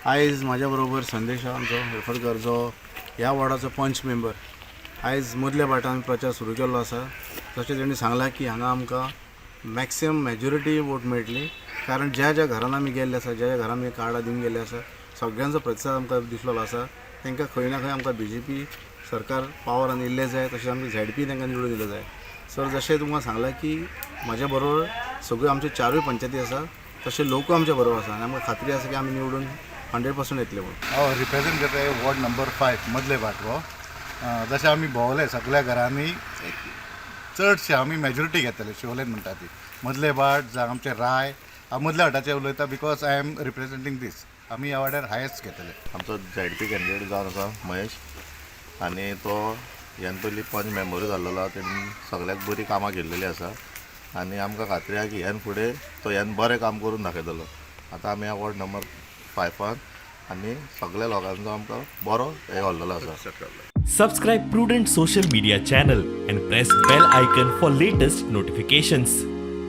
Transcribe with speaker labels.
Speaker 1: आयज म्हाज्या बरोबर संदेश आमचो हेफडकर जो ह्या वॉर्डाचो पंच मेंबर आयज मदल्या वाटान प्रचार सुरू केल्लो आसा. तशें तेणी सांगलां की हांगा आमकां मॅक्सिमम मेजॉरिटी वोट मेळटली, कारण ज्या ज्या घरान आमी गेल्ले आसा, ज्या ज्या घरान आमी कार्डां दिवन गेल्ले आसा, सगळ्यांचो प्रतिसाद आमकां दिसलेलो आसा. तांकां खंय ना खंय आमकां BJP सरकार पावरान येयल्लें जाय, तशें आमकां ZP तांकां निवडून दिलें जाय. सर जशें तुमकां सांगलां की म्हाज्या बरोबर सगळ्यो आमच्यो 4 पंचायती आसा, तशें लोक आमच्या बरोबर आसा आनी आमकां खात्री आसा की आमी निवडून 100% येतले म्हणून.
Speaker 2: हांव रिप्रेझेंट करता वॉर्ड नंबर 5 मदले वाटो. जशें आमी भोंवले सगळ्या घरांनी चडशे आमी मेजॉरिटी घेतले शिवलेन म्हणटा ती मदले वाट जावं आमचे राय. हांव मदल्या वाटाचे उलयता बिकॉज आय एम रिप्रेझेंटींग दीस. आमी ह्या वाड्यार हायेस्ट घेतले.
Speaker 3: आमचो ZP कॅन्डिडेट जावन आसा महेश, आनी तो ह्यान पयलीं पंच मेंबरूय जाल्लो आसा. तेणी सगळ्याक बरी कामां केल्लेली आसा आनी आमकां खात्री आहा की ह्यान फुडें तो ह्यान बरें काम करून दाखयतलो. आतां आमी ह्या वॉर्ड नंबर 5 आनी सगळ्या लोकांचो आमकां बरो हे व्हरलेलो आसा.
Speaker 4: Subscribe Prudent social media channel and press bell icon for latest notifications.